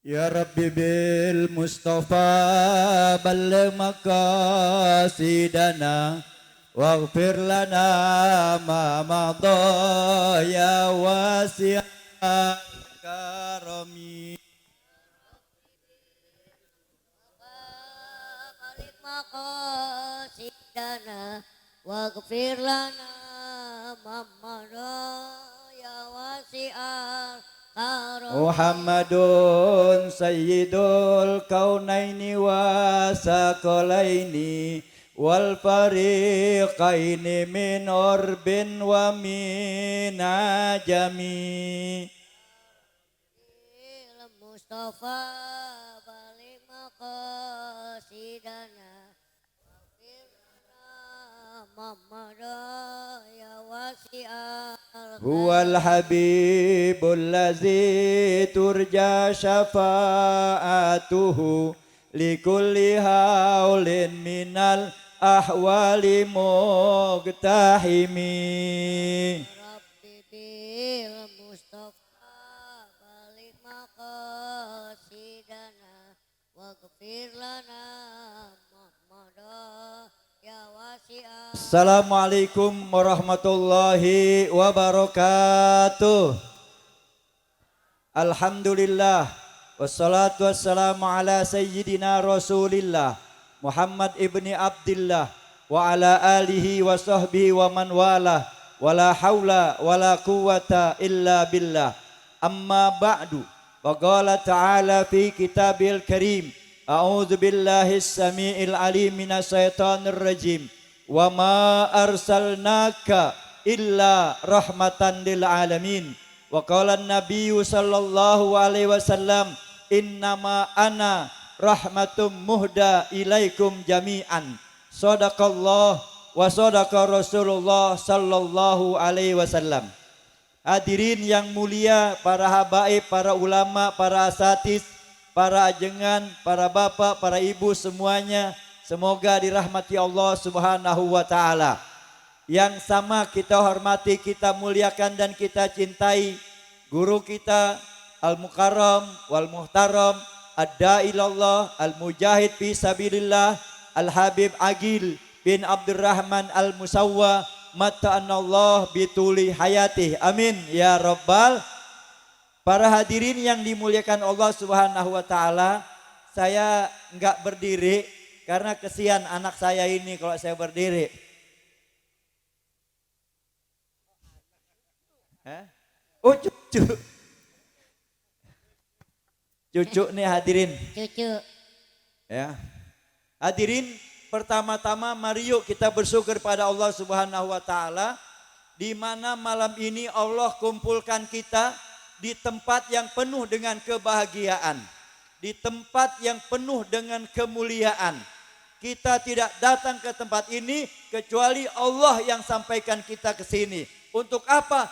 Ya Rabbi bil Mustafa balligh maqasidana waghfir lana ma madha ya wasi'al karami. Balik maqasidana waghfir lana mamada ya wasi'al karam. Muhammadun sayyidul kaunaini wa sakolaini wal fariqaini min urbin wa min ajami. Mustafa balik maqasidana waghfir lana mamada ya wasi'al Huwal habibul ladzi turja syafa'atuhu likulli haulin minal ahwali muqtahimi. Rabbi bil Mustafa balik maqasidana waghfir lana mamada ya wasi'al. Assalamualaikum warahmatullahi wabarakatuh. Alhamdulillah wassalatu wassalamu ala sayyidina Rasulillah Muhammad ibni Abdillah wa ala alihi wa sahbihi wa man walah wala haula wala quwata illa billah. Amma ba'du. Wa qala ta'ala fi kitabil karim. A'udzu billahi samiil alim minasyaitonir rajim. Wa ma arsalnaka illa rahmatan lil alamin. Wa qala an-nabiyyu sallallahu alaihi wasallam innama ana rahmatum muhda ilaikum jami'an. Shadaqallah wa shadaqa Rasulullah sallallahu alaihi wasallam. Hadirin yang mulia, para habaib, para ulama, para asatidz, para ajengan, para bapak, para ibu semuanya, semoga dirahmati Allah Subhanahu wa taala. Yang sama kita hormati, kita muliakan dan kita cintai guru kita Al-Mukarram wal Muhtaram Ad-Da'ilallah Al-Mujahid fi sabilillah Al-Habib Agil bin Abdurrahman Al-Musawwa mata'anallah bituli hayatih. Amin ya rabbal. Para hadirin yang dimuliakan Allah Subhanahu wa taala, saya enggak berdiri karena kesian anak saya ini kalau saya berdiri. Oh cucu. Cucu nih hadirin. Cucu. Ya. Hadirin, pertama-tama mari yuk kita bersyukur pada Allah Subhanahu wa taala di mana malam ini Allah kumpulkan kita di tempat yang penuh dengan kebahagiaan, di tempat yang penuh dengan kemuliaan. Kita tidak datang ke tempat ini kecuali Allah yang sampaikan kita ke sini. Untuk apa?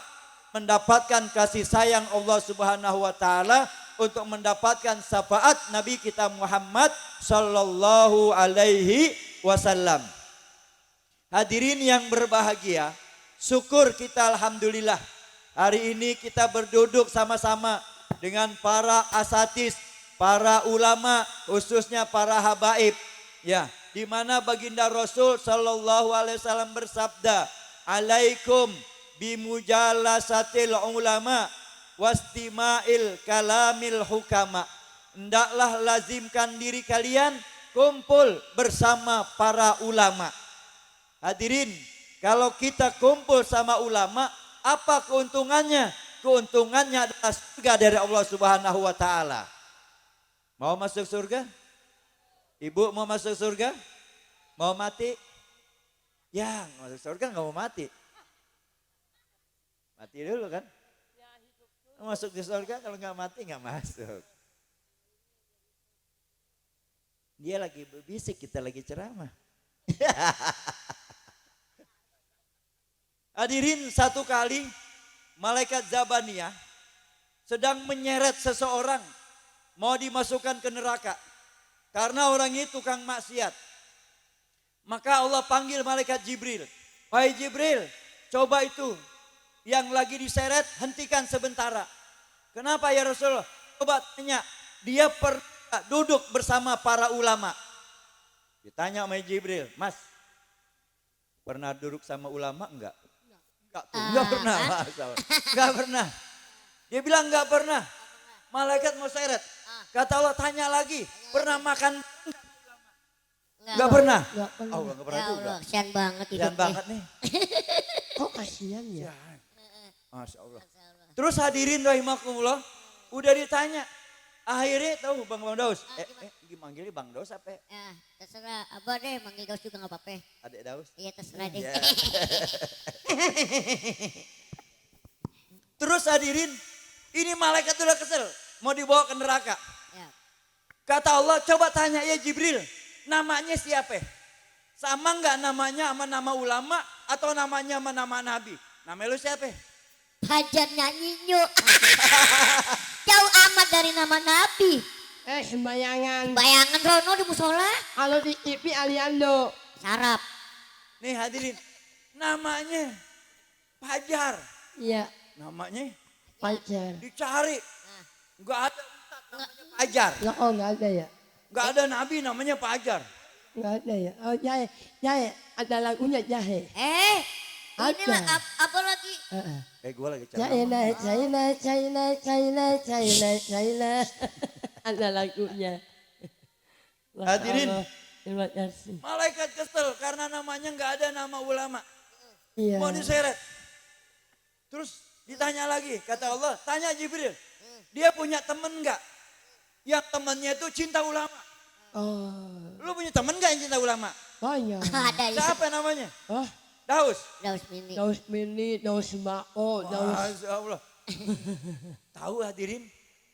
Mendapatkan kasih sayang Allah Subhanahu wa taala, untuk mendapatkan syafaat Nabi kita Muhammad sallallahu alaihi wasallam. Hadirin yang berbahagia, syukur kita alhamdulillah. Hari ini kita berduduk sama-sama dengan para asatidz, para ulama, khususnya para habaib. Ya, di mana baginda Rasul sallallahu alaihi wasallam bersabda, "Alaikum bimujalasatil ulama wastima'il kalamil hukama." Hendaklah lazimkan diri kalian kumpul bersama para ulama. Hadirin, kalau kita kumpul sama ulama, apa keuntungannya? Keuntungannya adalah surga dari Allah Subhanahu wa taala. Mau masuk surga? Ibu mau masuk surga? Mau mati? Ya, masuk surga nggak mau mati. Mati dulu kan? Masuk di surga, kalau nggak mati nggak masuk. Dia lagi berbisik, kita lagi ceramah. Hadirin, satu kali malaikat Zabaniyah sedang menyeret seseorang mau dimasukkan ke neraka karena orang itu tukang maksiat. Maka Allah panggil malaikat Jibril. Wahai Jibril, coba itu yang lagi diseret hentikan sementara. Kenapa ya Rasulullah? Coba tanya, dia pernah duduk bersama para ulama. Ditanya sama Jibril, Mas, pernah duduk sama ulama enggak? Enggak pernah, Mas. Enggak pernah. Dia bilang enggak pernah. Malaikat mau seret. Kata Allah, tanya lagi, pernah makan? Enggak pernah. Enggak pernah. Oh, enggak pernah Ya juga. Allah, kasihan banget Kasihan hidupnya. banget nih. Kok kasihan ya? Masya Allah. Terus hadirin rahimakumullah, udah ditanya. Akhirnya tahu Bang Daus. Manggilnya Bang Daus apa? Ya, terserah. Abah deh, manggil Daus juga gak apa-apa. Adik Daus. Iya, terserah deh. Ya. Terus hadirin, ini malaikat udah kesel. Mau dibawa ke neraka. Ya. Kata Allah, coba tanya ya Jibril. Namanya siapa? Sama nggak namanya sama nama ulama atau namanya sama nama nabi? Nama lu siapa? Hajar nyanyi nyuk. Jauh amat dari nama Nabi. Sembayangan. Bayangan Rono di musola. Kalau di TV Aliando. Sarap. Nih hadirin, namanya Fajar. Iya, Namanya Fajar. dicari. Nggak ada ustaz namanya Fajar. Ya, oh enggak ada ya? Nggak ada nabi namanya Fajar. Enggak ada ya? Oh, Jahe. Jahe. Ada lagunya Jahe. Inilah apa lagi? Gue lagi cari. China, China, China, China, China, China. Ada lagunya. Hadirin. Terima kasih. Malaikat kesel karena namanya nggak ada nama ulama. Iya. Mau diseret. Terus ditanya lagi, kata Allah, tanya Jibril. Dia punya temen nggak? Yang temennya itu cinta ulama. Oh, Lu punya temen nggak yang cinta ulama? banyak. Ada ya. Siapa namanya? Oh, Daus. Daus Mini. Daus Mini, Daus Mako, Daus. Masya Allah. Tahu hadirin?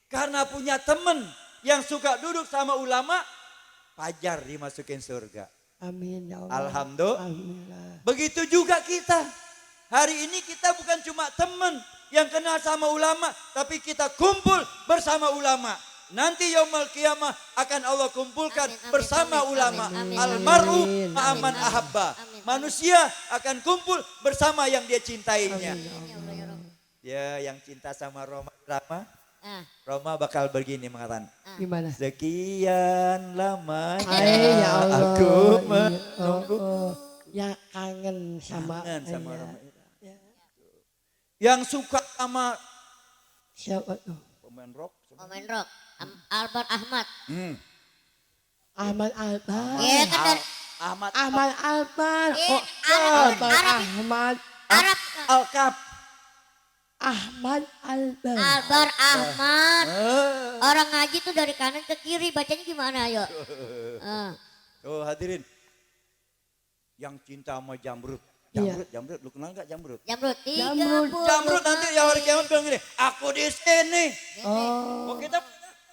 Karena punya temen yang suka duduk sama ulama, Fajar dimasukin surga. Amin ya Allah. Alhamdulillah. Begitu juga kita. Hari ini kita bukan cuma teman yang kenal sama ulama, tapi kita kumpul bersama ulama. Nanti yaumul qiyamah akan Allah kumpulkan Amin, amin, bersama amin, ulama. amin, amin, Almar'u amin, ma'aman amin, ahabba. amin. Manusia akan kumpul bersama yang dia cintainya. Amin, Ya Allah ya Rob. Ya, yang cinta sama Roma, Ah, bakal begini mengatakan, Gimana? sekian lamanya Ay, ya Allah. aku Iya, menunggu. Ya kangen sama. Kangen sama Iya. Roma. Yang suka sama Siapa tuh? pemain rock. pemain rock. Albar Ahmad. Ahmad Albar. Iya kan dari Ahmad Ahmad Albar. Iya, Oh, Arab, Albar Arab. Ahmad. Arab. Alkap. Ahmad Albar. Albar Ahmad. Eh. Orang ngaji tuh dari kanan ke kiri. Bacanya gimana ayo? Tuh hadirin. Yang cinta sama Jamrut. Iya. Jamrut, lu kenal gak Jamrut? Jamrut 30. Jamrut. Jamrut nanti ya hari kiamat bilang gini, aku di sini. Oh, Oh kita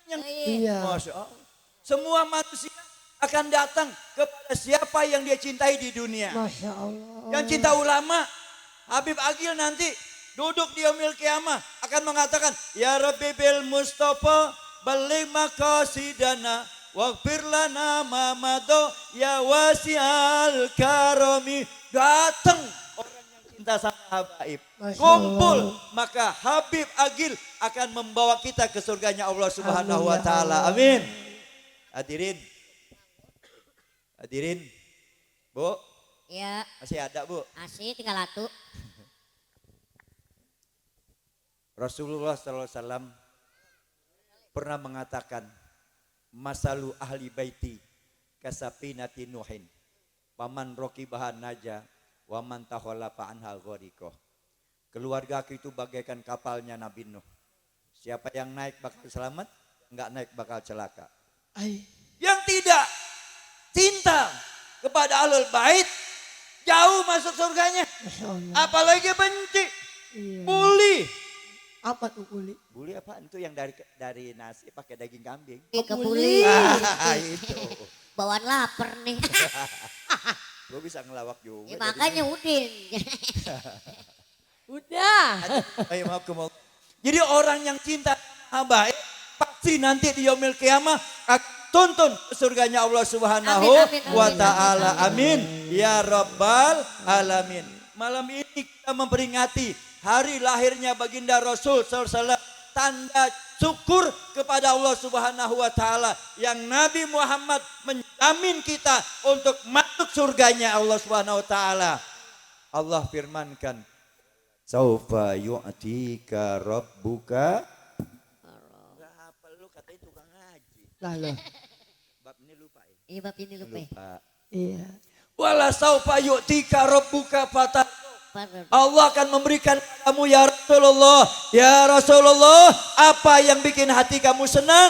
yang iya. Masya Allah. Semua manusia akan datang kepada siapa yang dia cintai di dunia. Masya Allah. Yang cinta ulama, Habib Agil nanti duduk di yaumil qiyamah akan mengatakan, Ya Rabbi bil Mustafa balik maqasidana waghfir lana ma mado ya wasi'al karami. Datang orang yang cinta sama Habib. Masya Kumpul, Allah. maka Habib Agil akan membawa kita ke surganya Allah Subhanahu wa Amin, ya taala. Allah. Amin. Hadirin. Hadirin. Bu, Ya, masih ada, Bu? asih tinggal atu. Rasulullah SAW pernah mengatakan, Masalu ahli baiti kasapinati nuhin. Paman rokibahan naja, waman tahola anha ghorikoh. Keluarga itu bagaikan kapalnya Nabi Nuh. Siapa yang naik bakal selamat, enggak naik bakal celaka. Ay, Yang tidak cinta kepada ahlul bait, jauh masuk surganya. Masya Allah. Apalagi benci, Iya. bully. Apa tuh kulit? Bully apa? Itu yang dari nasi pakai daging kambing. Kebuli. Itu. Bawaan lapar nih. Gue bisa ngelawak juga. Ya, makanya Udin. Udah. Ayo maaf ke Jadi orang yang cinta sama baik pasti nanti di yaumil qiyamah akan tuntun ke surganya Allah Subhanahu Amin, amin, amin. wa taala. Amin. Ya Rabbal alamin. Malam ini kita memperingati hari lahirnya baginda Rasul SAW. Tanda syukur kepada Allah Subhanahu wa taala yang Nabi Muhammad menjamin kita untuk masuk surganya Allah Subhanahu wa taala. Allah firmankan, "Saufa yu'tika rabbuka." Enggak hafal lu, katanya tukang ngaji. Lalu. Bab ini lupa ya? Iya bab ini lupa. Lupa. Iya. Wala saufa yu'tika rabbuka fatar. Pardon. Allah akan memberikan kamu ya Rasulullah. Ya Rasulullah, apa yang bikin hati kamu senang?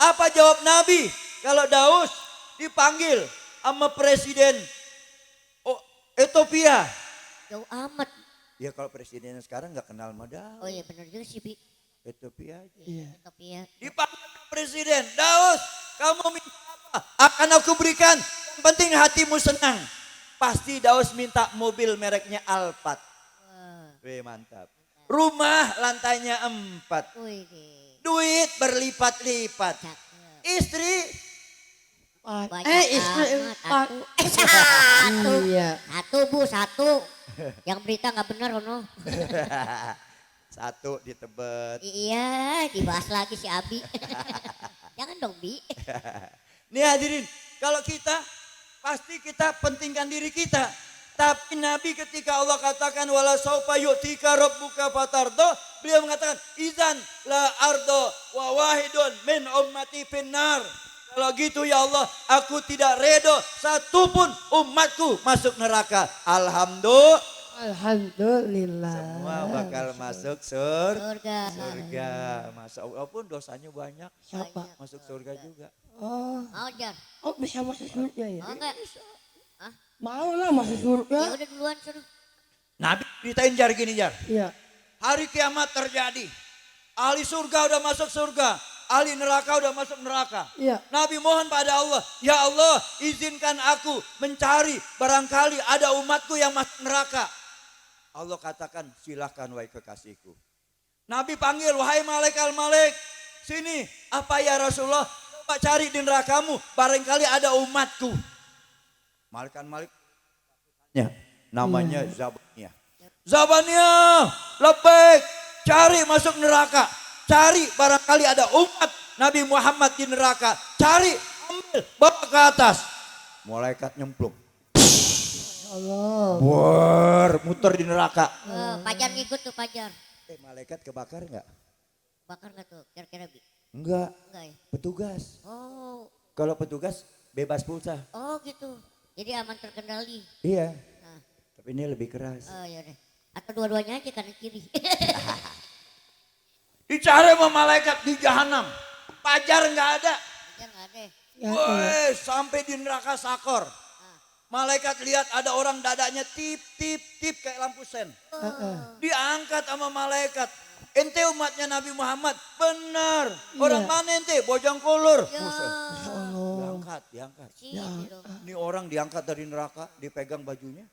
Apa jawab Nabi? Kalau Daus dipanggil sama presiden Ethiopia. Jauh amat. Ya kalau presidennya sekarang nggak kenal sama Daus. Oh iya benar juga sih Bi. Ethiopia aja. Iya. Tapi ya. Dipanggil sama presiden. Daus, kamu minta apa? Akan aku berikan. Yang penting hatimu senang. Pasti Daus minta mobil mereknya Alphard. Wah. Wih mantap. Rumah lantainya 4. Wih deh. Duit berlipat-lipat. Cakep. Istri Banyak istri amat. empat. Satu. Iya. Satu Bu, satu. Yang berita nggak benar Ono. 1 di Tebet. Iya, dibahas lagi si Abi. Jangan dong Bi. Nih hadirin, kalau kita pasti kita pentingkan diri kita. Tapi Nabi ketika Allah katakan wala saufa yu'tika rabbuka fatardo, beliau mengatakan izan la ardo wa wahidun min ummati finnar. Kalau gitu ya Allah, aku tidak redo satupun umatku masuk neraka. Alhamdulillah. Semua bakal masuk Surga. surga. Masa walaupun dosanya banyak, Siapa? masuk surga juga. Oh, Mau Jar? oh bisa masuk surga ya? Mau nggak? Mau lah masuk surga. Ya udah duluan suruh. Nabi ceritain Jar gini Jar. Iya. Hari kiamat terjadi. Ahli surga udah masuk surga. Ahli neraka udah masuk neraka. Iya. Nabi mohon pada Allah. Ya Allah, izinkan aku mencari barangkali ada umatku yang masuk neraka. Allah katakan silahkan wahai kekasihku. Nabi panggil wahai malaikat. Sini apa ya Rasulullah. Coba cari di nerakamu. Barangkali ada umatku. Malaikat namanya Zabania. Zabania, lebih cari masuk neraka. Cari barangkali ada umat Nabi Muhammad di neraka. Cari, ambil, bawa ke atas. Malaikat nyemplung. Allah. Muter di neraka. Pajar ngikut tuh Pajar. Malaikat kebakar enggak? Bakar nggak tuh kira-kira Bi? Enggak, Enggak ya? petugas. Oh, Kalau petugas bebas pulsa. oh gitu. Jadi aman terkendali. Iya, Nah, tapi ini lebih keras. oh ya deh. Atau dua-duanya aja kanan kiri. Dicari sama malaikat di jahanam. Pajar enggak ada. Pajar nggak ada. Ya, Woi, sampai di neraka Sakor. Ah. Malaikat lihat ada orang dadanya tip kayak lampu sen. Diangkat sama malaikat. Ente umatnya Nabi Muhammad. Benar. Orang Iya. mana ente? Bojongkulur. Ya. Buset. Allah. Diangkat. Sih, Ya. gitu. Ini orang diangkat dari neraka, dipegang bajunya.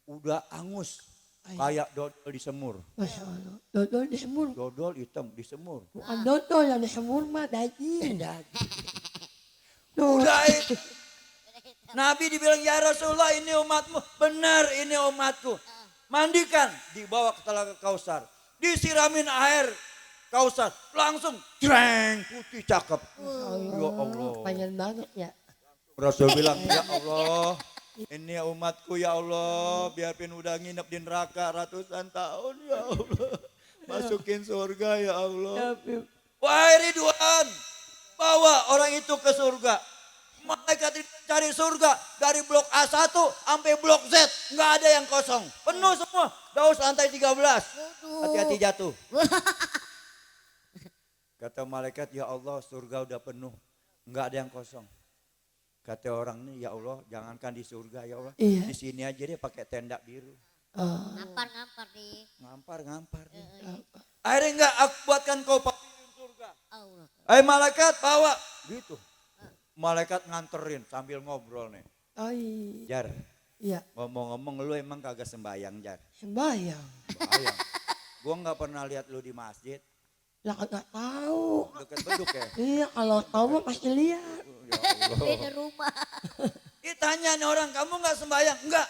Udah angus. Kayak dodol disemur. Masya Allah. Dodol disemur. Dodol hitam disemur. Bukan dodol yang disemur mah daging. Udah itu. Nabi dibilang ya Rasulullah ini umatmu. Benar ini umatku. Mandikan. Dibawa ke telaga Kausar. Disiramin air Kausar. Langsung jreng putih cakep. Ya Allah. Pengen banget ya. Rasul bilang ya Allah. Ini umatku ya Allah. Biarpun udah nginep di neraka ratusan tahun ya Allah. Masukin surga ya Allah. Wahai Ridwan. Bawa orang itu ke surga. Malaikat cari surga dari blok A1 sampai blok Z. Nggak ada yang kosong. Penuh semua. Daus lantai 13. Hati-hati jatuh. Kata malaikat, ya Allah surga udah penuh. Nggak ada yang kosong. Kata orang ini, ya Allah jangankan di surga ya Allah. Iya. Di sini aja dia pakai tenda biru. Ngampar nih. Ngampar nih. Akhirnya enggak aku buatkan kau pavilion surga. Allah. Malaikat bawa. Gitu. Malaikat nganterin sambil ngobrol nih. Jar, Iya. ngomong-ngomong lu emang kagak sembayang Jar. Sembayang. Sembayang. Gua nggak pernah lihat lu di masjid. Lah kagak tahu. Deket beduk ya. Iya kalau tahu mah pasti lihat. Ya Allah. Beda rumah. Ditanya nih orang, kamu nggak sembayang? Enggak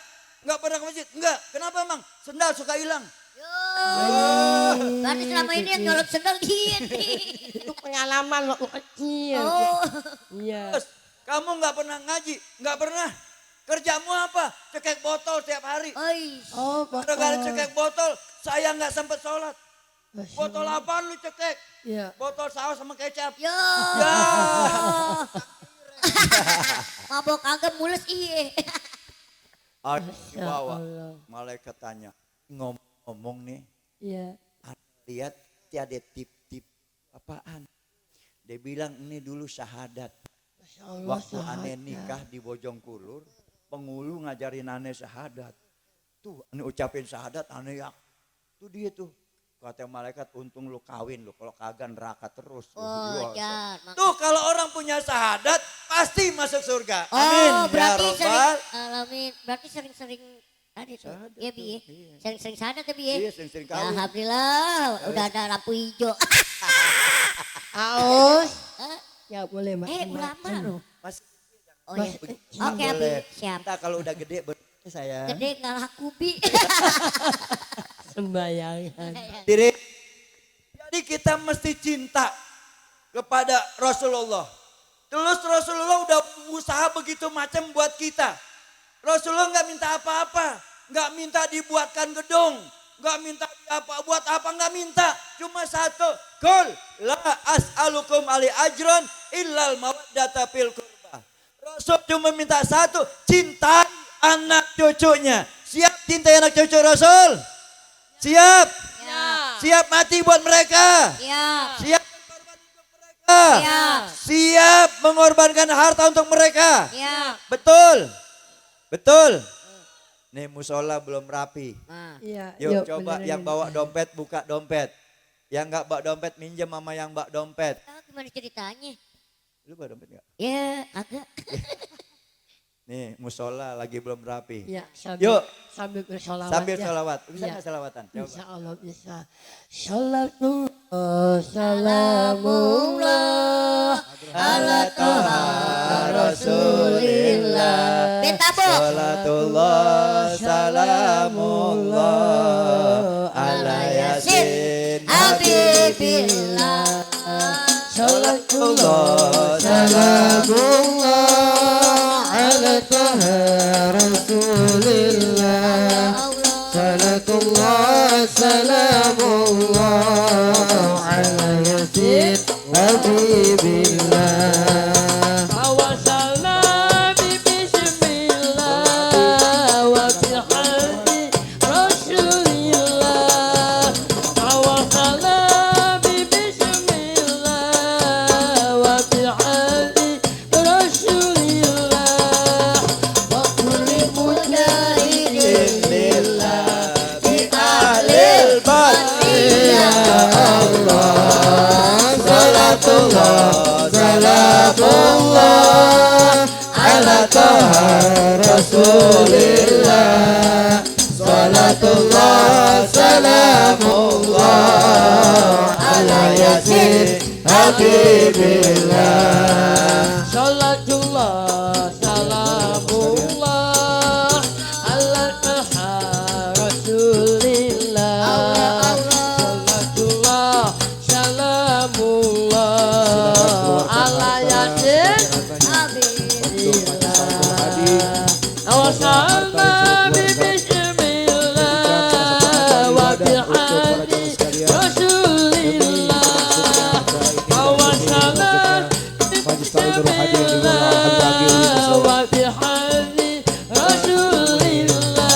pernah ke masjid? Enggak. Kenapa emang? Sendal suka hilang. Yo. Oh, berarti selama ini yang nyolot sendal dia nih. Itu pengalaman waktu kecil. Oh, Iya. Terus, kamu nggak pernah ngaji, nggak pernah. Kerjamu apa? Cekek botol tiap hari. oi. Oh, Gara-gara cekek botol, saya nggak sempat sholat. Masya Botol Allah. apaan lu cekek? Iya. Botol saus sama kecap. Yo. Ya. Mabok agak mulus iya. Ada Masya dibawa. Allah. Malaikat tanya, ngomong nih, Iya. lihat tiada tip-tip apaan. Dia bilang ini dulu syahadat. Masya Allah. Waktu aneh syahadat. nikah di Bojongkulur, penghulu ngajarin aneh syahadat. Tuh, aneh ucapin syahadat, aneh ya. Tuh dia tuh. Kata malaikat, untung lu kawin lu, kalau kagak neraka terus. Oh, Ya. jar. Tuh kalau orang punya syahadat, pasti masuk surga. Oh, Amin. Ya berarti Rabbal. sering, alamin. Berarti sering-sering tadi tuh. Syahadat Iya, tuh, Bi. ya? iya. Sering-sering sana tuh, Bi. ya? Iya, sering-sering kawin. Alhamdulillah, udah ada lampu hijau. Aus. Hah? Ya boleh makan. Ulama loh. Mas, Oh iya. Oke, Abi, boleh. siap. Entah kalau udah gede saya. Gede nggak laku, Bi. Sembayangan. Diri. Jadi kita mesti cinta kepada Rasulullah. Terus Rasulullah udah usaha begitu macam buat kita. Rasulullah nggak minta apa-apa, nggak minta dibuatkan gedung, nggak minta buat apa, nggak minta. Cuma satu, Qul la as'alukum ali ajron illal mawaddata fil qurba. Rasul cuma minta satu, cintai anak cucunya. Siap cintai anak cucu Rasul? Siap? Siap mati buat mereka? Siap. Siap mengorbankan untuk mereka? Siap. Siap mengorbankan harta untuk mereka? Siap. Betul? Betul? Nih musola belum rapi. Nah, Iya. Yuk coba benerin. yang bawa dompet buka dompet. Yang nggak bawa dompet minjem sama yang bawa dompet. tahu gimana ceritanya? Lu bawa dompet nggak? Ya, agak. Nih musola lagi belum rapi. Iya. Sambil, Yuk Sambil bersolawat. sambil ya. sholawat. Bisa Iya. nggak sholawatan? Coba. Insya Allah bisa. Salatullah, salamullah, Ala toha Rasulillah. Beta, Bo. Salatullah salamullah ala yasin Habibillah. salatullah, salamullah, ala taha Rasulillah. Salatullah, salamullah, ala yasin habibillah. Tawasalna bi bismillah wa bihamdi Rasulillah. Tawasalna bi bismillah wa bihamdi Rasulillah. Wa kulli mujahidin lillah bi ahlil ya Allah. Salatullah, salamullah, ala taha Rasulillah. Salatullah, salamullah, ala yasin habibillah. Salatullah, salamullah, ala taha Rasulillah. Salatullah, salamullah, ala yasin habibillah. Awasalna bi bismillah wa bihamdi Rasulillah. Awasalna bi bismillah wa bihamdi Rasulillah.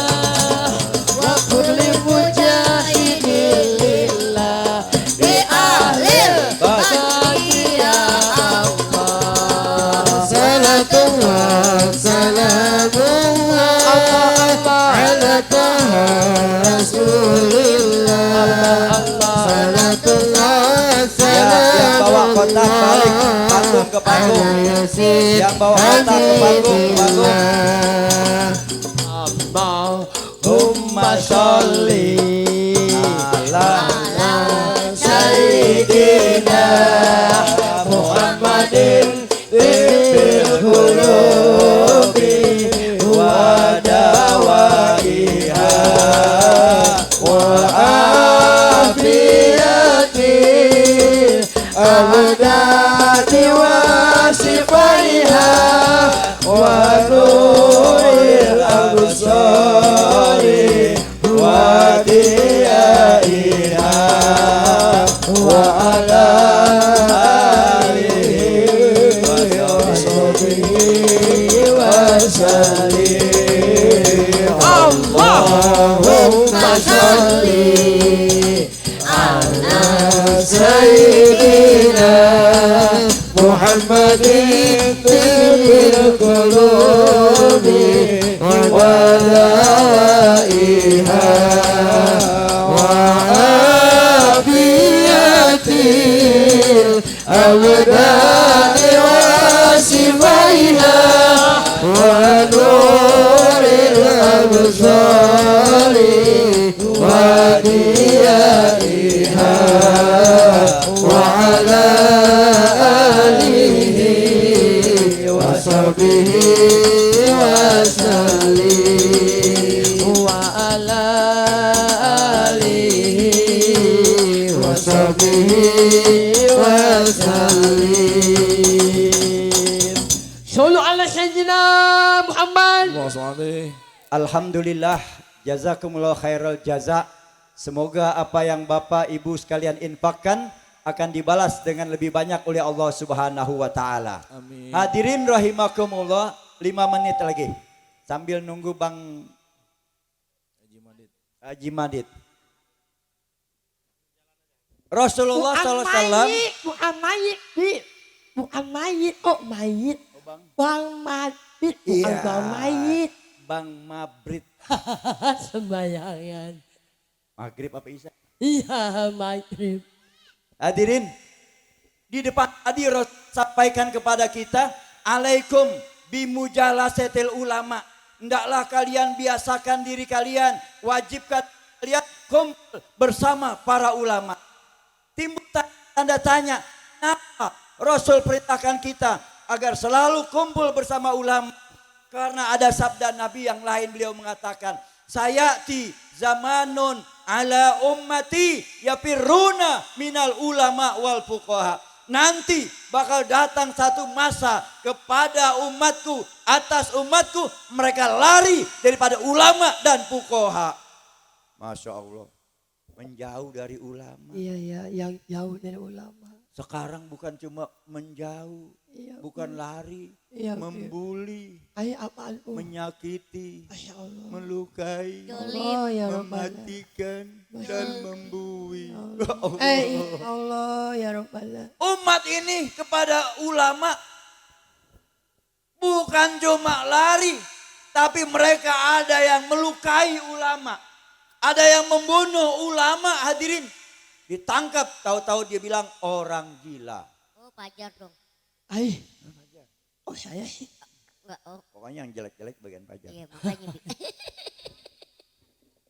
Wa kulli mujahidin lillah bi ahlil baiti ya Allah. Salatullah, salamullah, ala taha Rasulillah. Salatullah, yang bawa kotak balik panggung ke panggung. Yang bawa kotak ke panggung ke panggung. Allahumma sholli ala sayyidina Muhammadin bil qulubi wa dawaiha wa أبدان وصفيها ونور الأبصار وديائها وعلى آله وصحبه وسلم اللهم صل على سيدنا محمد طب القلوب ودوائها وعافية الأبدان وصفيها ونور الأبصار وديائها وعلى آله وصحبه وسلم وعلى آله وصحبه وسلم صلوا على سيدنا محمد. Alhamdulillah, jazakumullah khairal jaza. Semoga apa yang Bapak Ibu sekalian infakkan akan dibalas dengan lebih banyak oleh Allah Subhanahu wa taala. Amin. Hadirin rahimakumullah, 5 menit lagi. Sambil nunggu Bang Haji Madid. Rasulullah sallallahu alaihi wasallam bukan mayit, oh mayit. Bang Madid, bukan Iya. Bang mayit. Bang Mabrit. Sembayangan. Maghrib apa Isya? Iya, maghrib. Hadirin, di depan tadi Rasul sampaikan kepada kita, alaikum bimujalasatil ulama. Hendaklah kalian biasakan diri kalian, wajibkan kalian kumpul bersama para ulama. Timbul tanda tanya, kenapa Rasul perintahkan kita agar selalu kumpul bersama ulama? Karena ada sabda Nabi yang lain, beliau mengatakan, sayati zamanun ala ummati yapiruna minal ulama wal fuqaha. Nanti bakal datang satu masa kepada umatku, atas umatku, mereka lari daripada ulama dan fuqaha. Masya Allah, menjauh dari ulama. Iya, yang jauh dari ulama. Sekarang bukan cuma menjauh, Iya, bukan lari, iya, membuli, Ay, apaan? menyakiti, Masya Allah. melukai, Allah ya Rabbana. mematikan, dan membuih. Allah ya Rabbana. Umat ini kepada ulama bukan cuma lari, tapi mereka ada yang melukai ulama, ada yang membunuh ulama. Hadirin, ditangkap, tahu-tahu dia bilang orang gila. Oh, Fajar dong. Ay, oh saya sih. Enggak, oh. Pokoknya yang jelek-jelek bagian pajak. Iya, makanya.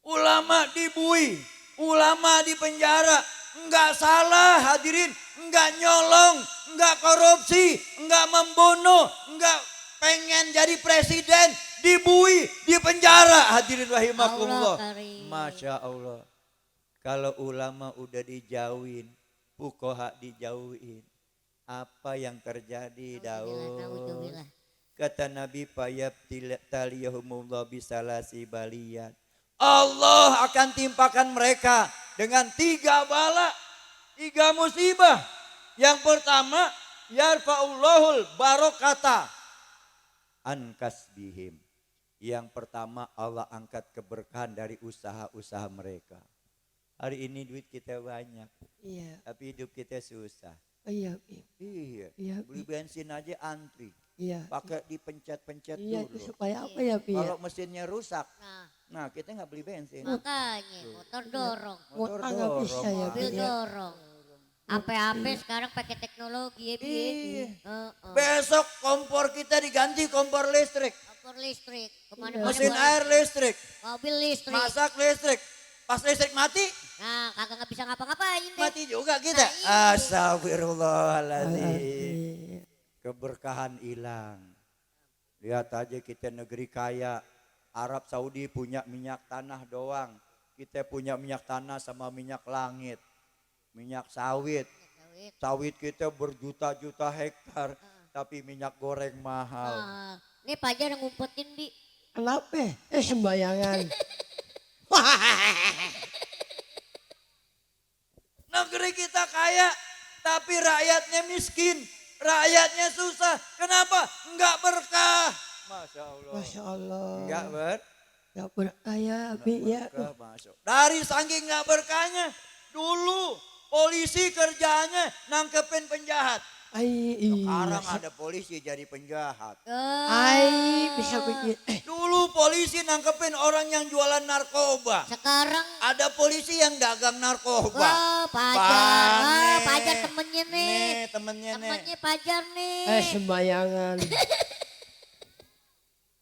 Ulama dibui, ulama di penjara. Enggak salah hadirin, enggak nyolong, enggak korupsi, enggak membunuh, enggak pengen jadi presiden, dibui, di penjara. Hadirin rahimakumullah. Allah karim. Masya Allah. Kalau ulama udah dijauhin, fuqaha dijauhin, apa yang terjadi Daud? Naudzubillah. Kata Nabi, fayabtaliyahumullah bisalasi baliyat. Allah akan timpakan mereka dengan 3 bala, 3 musibah. Yang pertama, yarfa'ullahul barokata an kasbihim. Yang pertama, Allah angkat keberkahan dari usaha-usaha mereka. Hari ini duit kita banyak, Iya, tapi hidup kita susah. iya, Bi. Iya, Iya, beli Bi. bensin aja antri, Iya. pakai dipencet-pencet Iya, dulu. itu supaya apa ya, Bi? Kalau mesinnya rusak, Nah, nah kita nggak beli bensin. makanya motor dorong, Motor nggak bisa ya, dorong. Bi. mobil dorong. Apa-apa sekarang pakai teknologi ya, Bi. Iya. Heeh. Besok kompor kita diganti kompor listrik, Kompor listrik, Iya. kemana-mana mesin boleh. air listrik, Mobil listrik. masak listrik. Pas listrik mati, Nah, kagak nggak bisa ngapa-ngapain deh. mati juga kita. Nah, iya. Astagfirullahaladzim. Keberkahan hilang. Lihat aja kita negeri kaya. Arab Saudi punya minyak tanah doang. Kita punya minyak tanah sama minyak langit. Minyak sawit. Sawit kita berjuta-juta hektar, tapi minyak goreng mahal. Ini Pajar yang ngumpetin, Bi. Kenapa? Sembayangan. Negeri kita kaya, tapi rakyatnya miskin. Rakyatnya susah. Kenapa? Enggak berkah. Masya Allah. Masya Allah. Enggak Gak berkaya, Bi ya. berkah. Masya Allah. Dari saking enggak berkahnya, dulu polisi kerjanya nangkepin penjahat. Ay, iya. Sekarang ada polisi jadi penjahat. Ay, bisa begitu. Dulu polisi nangkepin orang yang jualan narkoba. Sekarang Ada polisi yang dagang narkoba. wah, Pajar. Bane. Pajar temennya nih. Nih temennya nih. Temennya Pajar nih. Sembayangan.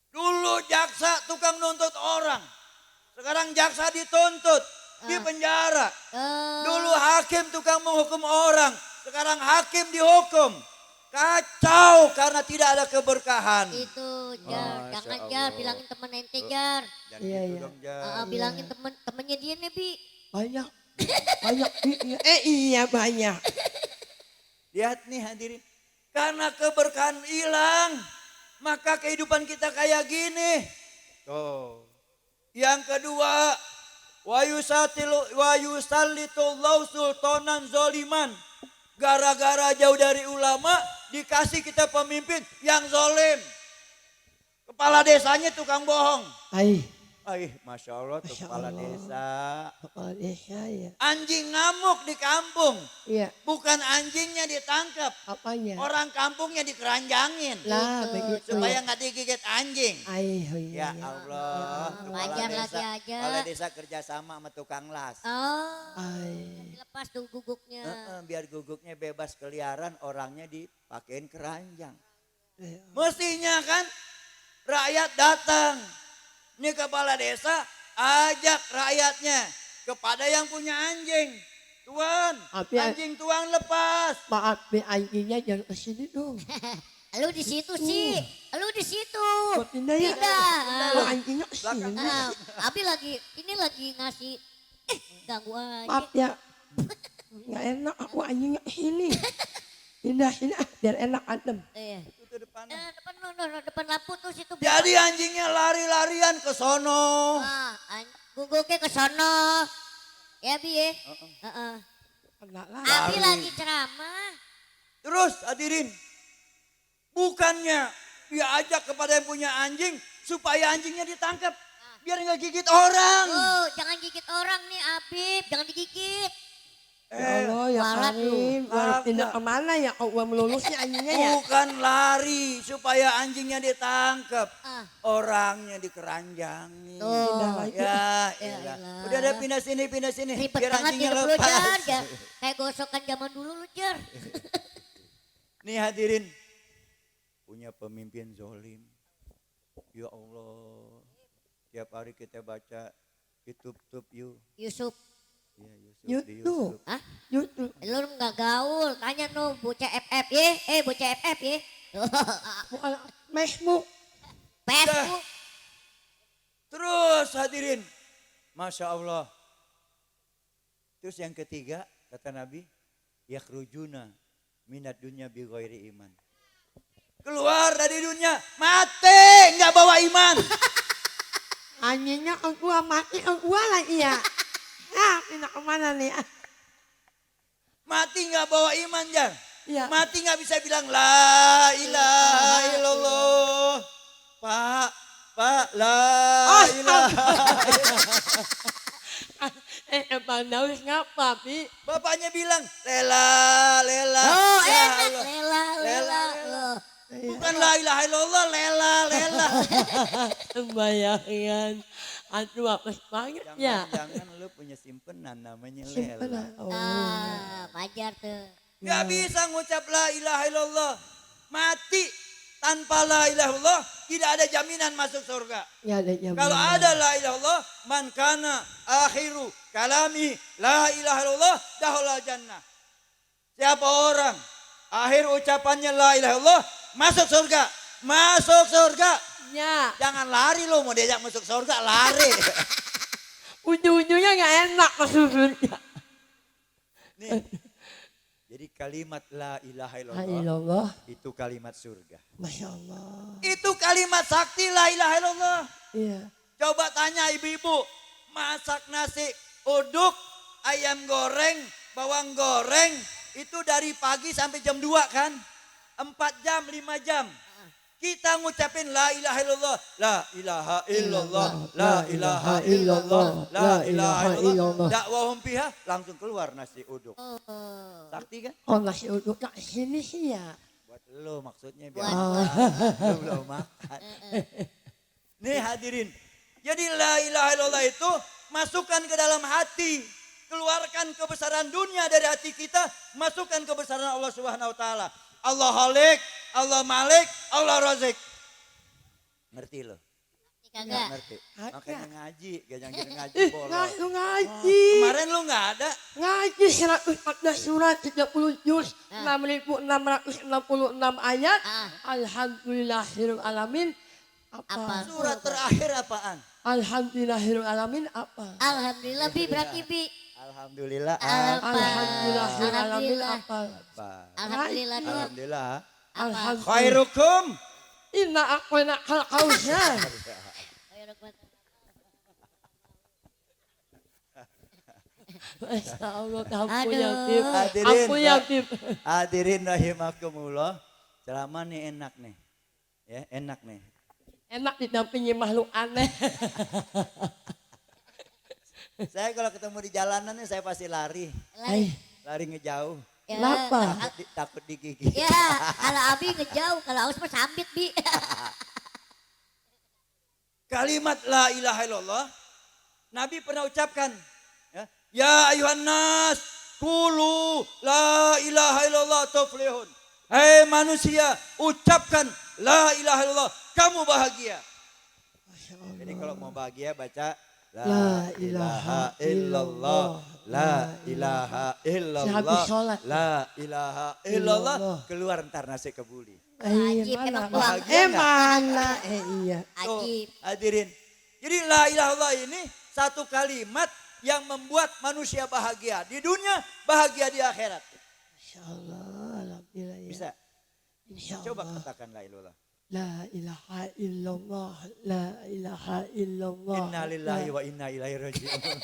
Dulu jaksa tukang nuntut orang. Sekarang jaksa dituntut di penjara. Dulu hakim tukang menghukum orang. Sekarang hakim dihukum. Kacau karena tidak ada keberkahan. Itu Jar, Masya jangan Allah. Jar, bilangin temen ente Jar. Dan Iya, gitu iya. dong, Jar. Bilangin temennya dia nih, Bi. Banyak. Banyak, Bi. Iya banyak. Lihat nih hadirin. Karena keberkahan hilang. Maka kehidupan kita kayak gini. Tuh. Yang kedua. Wa yusallitullahu sultanan zoliman. Gara-gara jauh dari ulama. Dikasih kita pemimpin yang zolim. Kepala desanya tukang bohong. Ay, Masya Allah tuh Masya kepala Allah. desa. kepala desa ya. Anjing ngamuk di kampung. Iya, Bukan anjingnya ditangkap. apanya? Orang kampungnya dikeranjangin. Lah, Gitu. begitu. Supaya nggak digigit anjing. Ay, oh iya. Ya iya. Allah. Kepala Wajar desa, lagi aja. Kepala desa kerjasama sama tukang las. Oh, Ay, lepas tuh guguknya. Biar guguknya bebas keliaran, orangnya dipakein keranjang. iya. Mestinya kan rakyat datang. Ini kepala desa ajak rakyatnya kepada yang punya anjing. Tuan, Tapi- anjing tuan lepas. Maaf, Bi, anjingnya jangan kesini dong. Lu di situ sih. Lu di situ. Kok pindah ya? Pindah. Kok anjingnya kesini? Abi lagi ngasih ganggu aja. Maaf ya. Nggak enak aku anjingnya kesini. Pindah sini biar enak adem. Iya. Itu depannya. Depan lampu tuh situ. Jadi anjingnya lari-larian ke sono. Guguknya ke sono. Ya Bi ya. Heeh. Enggak lah. Abi Lari. lagi ceramah. Terus hadirin, bukannya dia ajak kepada yang punya anjing supaya anjingnya ditangkap. Biar nggak gigit orang. Oh, jangan gigit orang nih Abib, jangan digigit. Ya Allah, ya warat lu. Karim. Harus Kagak. pindah kemana ya? Kok gua melulus nih anjingnya ya? Bukan lari supaya anjingnya ditangkap. Ah. Orangnya dikeranjangin. Pindah Tuh. lagi. Ya, Ya elah. elah. Udah ada pindah sini. Ribet Biar banget anjingnya hidup lu Jar, lepas. Jar. Kayak gosokan zaman dulu lu Jar. Nih hadirin, punya pemimpin zolim. Ya Allah, tiap hari kita baca YouTube you. Yusuf, Ya, Yusuf, di YouTube. hah? YouTube. Lu nggak gaul, tanya no bocah FF ya, bocah FF ya. Tuh, Bukan Facebook. Facebook. Terus hadirin, Masya Allah. Terus yang ketiga, kata Nabi, yakhrujuna minat dunya bi ghairi iman. Keluar dari dunia, mati, nggak bawa iman. Anjingnya ke gua mati ke gua lagi ya. Ah, pindah kemana nih? Ah, Mati nggak bawa iman, Jan. Iya. Mati nggak bisa bilang la ilaha illallah. Pak, la ilaha. Bang Daus ngapa, Bi? Bapaknya bilang lela. Oh, Ya enak, Allah. lela. Lela. Loh. Bukan la ilaha illallah, lela. Sembayangan. Aduh, apes banget ya. Jangan lu punya simpenan namanya Simpenan. lela. Oh. Pajar tuh. Gak bisa ngucap la ilaha illallah. Mati tanpa la ilaha illallah tidak ada jaminan masuk surga. Ya ada jam. Kalau ada la ilaha illallah, man kana akhiru kalami la ilaha illallah dahulal jannah. Siapa orang akhir ucapannya la ilaha illallah masuk surga. Masuk surga. Ya, Jangan lari lo, mau diajak masuk surga lari. ujung-ujungnya nggak enak masuk surga. Nih. Jadi kalimat la ilaha illallah Alhamdulillah. itu kalimat surga. Masya Allah. Itu kalimat sakti la ilaha illallah. Iya. Coba tanya ibu-ibu, masak nasi uduk, ayam goreng, bawang goreng, itu dari pagi sampai jam 2 kan? 4 jam, 5 jam. Kita ngucapin la ilaha illallah, la ilaha illallah, la ilaha illallah, la ilaha illallah. Dakwahum fiha langsung keluar nasi uduk. Oh. Sakti kan? Oh nasi uduk tak sini sih ya. Buat lo maksudnya biar Buat- lo belum makan. Nih hadirin, jadi la ilaha illallah itu masukkan ke dalam hati. Keluarkan kebesaran dunia dari hati kita, masukkan kebesaran Allah Subhanahu wa taala. Allah Khalik, Allah Malik, Allah Razik. Ngerti lo? Kagak. Ngerti. Ada. Makanya ngaji, gajang ngaji Ih, bolos. lu ngaji. Kemarin lu nggak ada. Ngaji 114 surat 30 juz 6.666 ayat. Ah. Alhamdulillahirabbil alamin. Apa? Apa? Surat terakhir apaan? Alhamdulillahirabbil alamin apa? Alhamdulillah Bi berarti Bi. Alhamdulillah. Alhamdulillahirabbil alamin Alhamdulillah. apa? Apa? Alhamdulillah doang. Alhamdulillah. Alhamdulillah. Khairukum. Inna aqwana al-kausar. Masya Allah, ampun ya Tip. Hadirin, Ampun ya Tip. hadirin rahimakumullah. Ceramah nih enak nih. Ya, enak nih. Enak didampingi makhluk aneh. Saya kalau ketemu di jalanan nih saya pasti lari. Ay, Lari ngejauh. Ya, Kenapa? Takut digigit. Ya, kalau Abi ngejauh, kalau Aus mah sambit Bi. Kalimat la ilaha illallah Nabi pernah ucapkan ya ayuhan nas qulu la ilaha illallah tuflihun. Hei manusia, ucapkan la ilaha illallah, kamu bahagia. Jadi kalau mau bahagia baca la ilaha illallah, la ilaha illallah, Sehabis sholat. la ilaha illallah, keluar ntar nasi kebuli. Ay, Ajib, mana? emang tuang. Bahagia nggak? Mana? Iya. Tuh, Ajib. hadirin. Jadi la ilaha illallah ini satu kalimat yang membuat manusia bahagia di dunia, bahagia di akhirat. Insya Allah, alhamdulillah ya. Bisa? Insya Coba Allah. katakan la ilaha illallah. La ilaha illallah, la ilaha illallah. Inna lillahi wa inna ilaihi raji'un.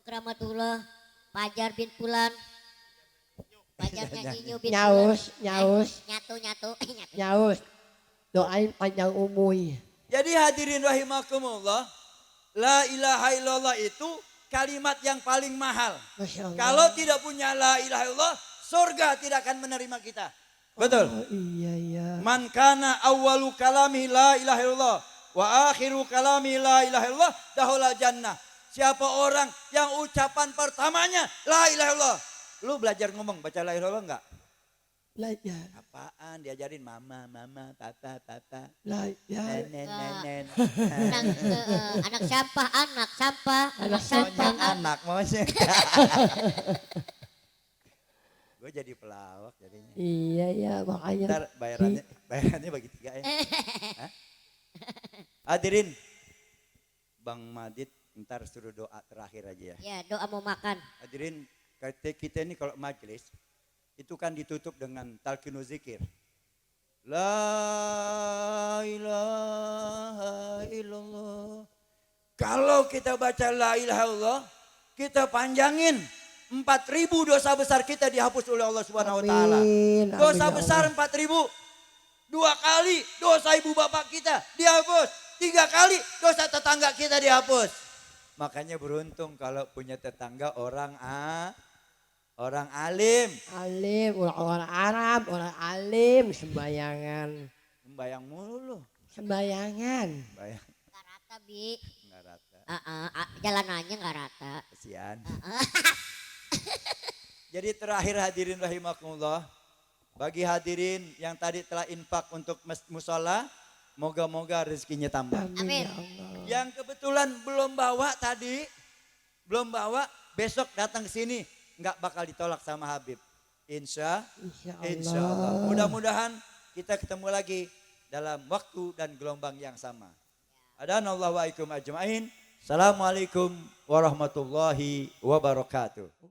Rahmatullah, Fajar bin Fulan. Fajarnya Inyo bin Nyaus, Fulan. nyaus, Nyatu. Nyatu. nyaus. Doain panjang umur. Jadi hadirin rahimakumullah, la ilaha illallah itu kalimat yang paling mahal. Masya Allah. Kalau tidak punya la ilaha illallah, surga tidak akan menerima kita. Betul? Oh, iya, iya. Man kana awwalu kalami la ilaha illallah wa akhiru kalami la ilaha illallah dahula jannah. Siapa orang yang ucapan pertamanya la ilaha illallah. Lu belajar ngomong baca la ilaha illallah enggak? Belajar. Apaan diajarin mama, papa. Belajar. Nenen. Anak sampah, anak sampah, anak Anak sampah. Anak maunya. Gue jadi pelawak jadinya. Iya, ya, makanya. Ntar bayarannya bagi 3 ya. Hah? Hadirin, Bang Madid ntar suruh doa terakhir aja ya. Ya, doa mau makan. Hadirin, kita ini kalau majelis itu kan ditutup dengan talqinu zikir. La ilaha illallah. Kalau kita baca la ilaha illallah, kita panjangin 4.000 dosa besar kita dihapus oleh Allah Subhanahu wa taala. Amin, amin, Dosa ya besar Allah. 4.000. 2 kali dosa ibu bapak kita dihapus. 3 kali dosa tetangga kita dihapus. Makanya beruntung kalau punya tetangga orang alim. Alim, orang Arab, orang alim, sembayangan. Membayang mulu. Sembayangan. Bayang Gak rata, Bi. nggak rata. Jalanannya gak rata. Kesian. Jadi terakhir hadirin rahimakumullah. Bagi hadirin yang tadi telah infak untuk musola, moga-moga rezekinya tambah. Amin. Ya Allah. Yang kebetulan belum bawa tadi, besok datang ke sini, nggak bakal ditolak sama Habib. Insya Allah. Mudah-mudahan kita ketemu lagi dalam waktu dan gelombang yang sama. Adanallahu wa aikum ajma'in. Assalamualaikum warahmatullahi wabarakatuh.